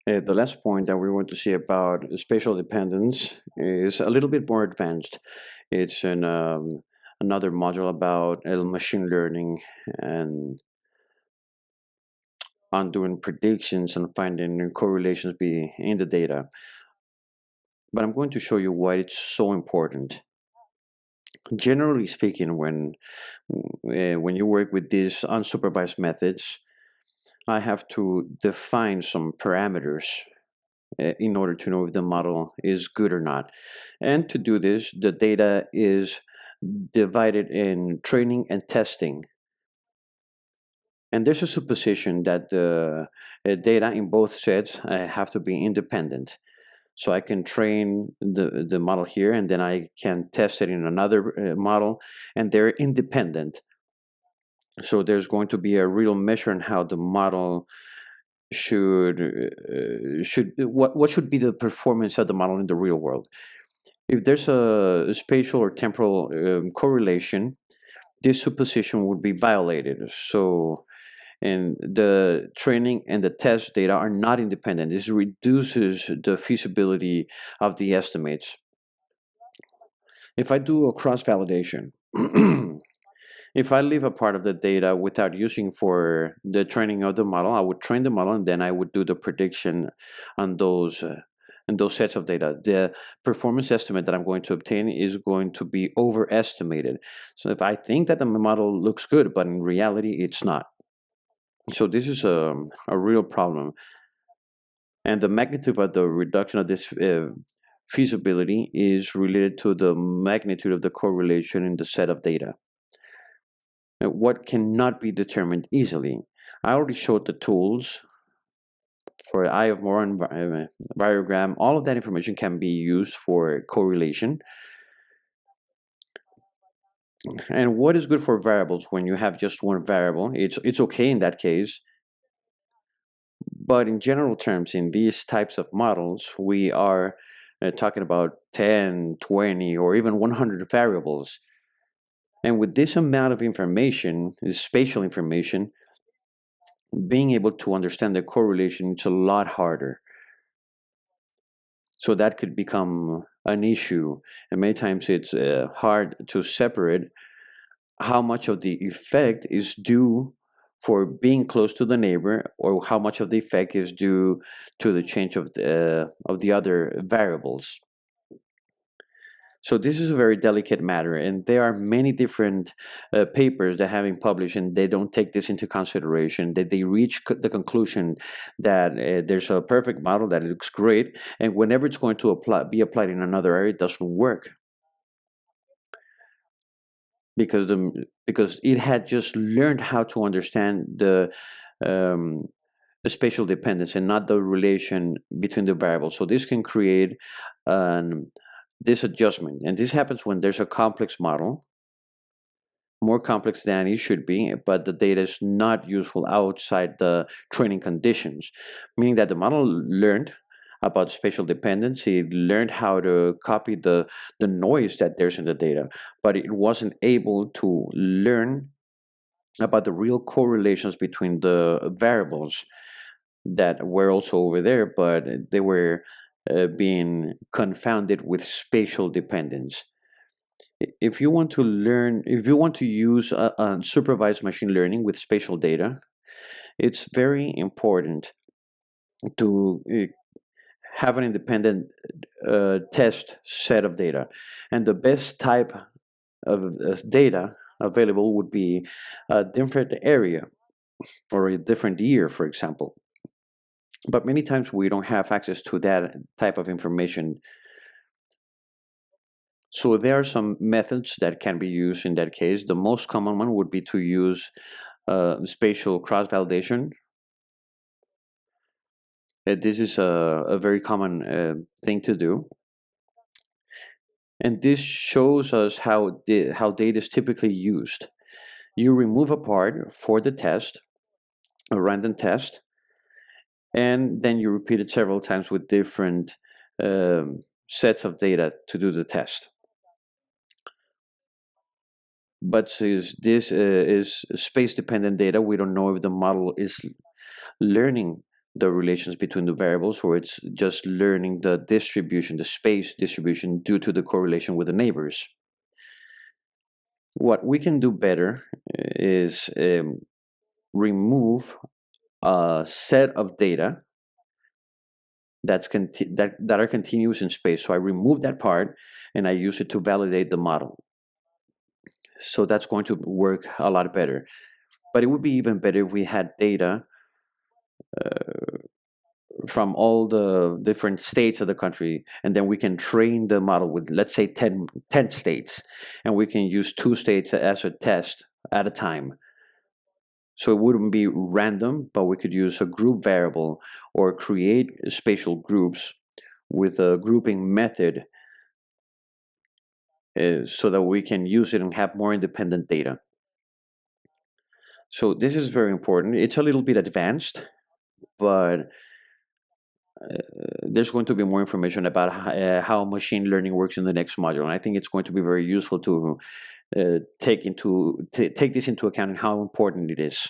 The last point that we want to see about spatial dependence is a little bit more advanced. It's in another module about machine learning and on doing predictions and finding correlations in the data. But I'm going to show you why it's so important. Generally speaking, when you work with these unsupervised methods, I have to define some parameters in order to know if the model is good or not. And to do this, the data is divided in training and testing. And there's a supposition that the data in both sets have to be independent. So I can train the model here, and then I can test it in another model, and they're independent. So there's going to be a real measure on how the model should what should be the performance of the model in the real world. If there's a spatial or temporal correlation, this supposition would be violated. So, and the training and the test data are not independent. This reduces the feasibility of the estimates. If I do a cross validation, if I leave a part of the data without using for the training of the model, I would train the model and then I would do the prediction on those sets of data. The performance estimate that I'm going to obtain is going to be overestimated. So if I think that the model looks good, but in reality it's not. So this is a real problem. And the magnitude of the reduction of this feasibility is related to the magnitude of the correlation in the set of data. What cannot be determined easily. I already showed the tools for eye of Moran variogram. All of that information can be used for correlation. And what is good for variables when you have just one variable? It's okay in that case. But in general terms, in these types of models, we are talking about 10, 20, or even 100 variables. And with this amount of information, spatial information, being able to understand the correlation is a lot harder. So that could become an issue. And many times it's hard to separate how much of the effect is due for being close to the neighbor, or how much of the effect is due to the change of the other variables. So this is a very delicate matter, and there are many different papers that have been published, and they don't take this into consideration. That they reach the conclusion that there's a perfect model that looks great, and whenever it's going to be applied in another area, it doesn't work because it had just learned how to understand um, the spatial dependence and not the relation between the variables. So this can create an this adjustment, and this happens when there's a complex model, more complex than it should be, but the data is not useful outside the training conditions, meaning that the model learned about spatial dependency, it learned how to copy the noise that there's in the data, but it wasn't able to learn about the real correlations between the variables that were also over there, but they were being confounded with spatial dependence. If you want to learn, if you want to use supervised machine learning with spatial data, it's very important to have an independent test set of data. And the best type of data available would be a different area or a different year, for example. But many times we don't have access to that type of information. So there are some methods that can be used in that case. The most common one would be to use spatial cross-validation. This is a very common thing to do. And this shows us how data is typically used. You remove a part for the test, a random test, and then you repeat it several times with different sets of data to do the test. But since this is space-dependent data, we don't know if the model is learning the relations between the variables, or it's just learning the distribution, the space distribution due to the correlation with the neighbors. What we can do better is remove a set of data that are continuous in space. So I remove that part and I use it to validate the model. So that's going to work a lot better. But it would be even better if we had data from all the different states of the country, and then we can train the model with, let's say, 10 states, and we can use 2 states as a test at a time. So it wouldn't be random, but we could use a group variable or create spatial groups with a grouping method so that we can use it and have more independent data. So this is very important. It's a little bit advanced, but there's going to be more information about how machine learning works in the next module. And I think it's going to be very useful to take this into account and how important it is.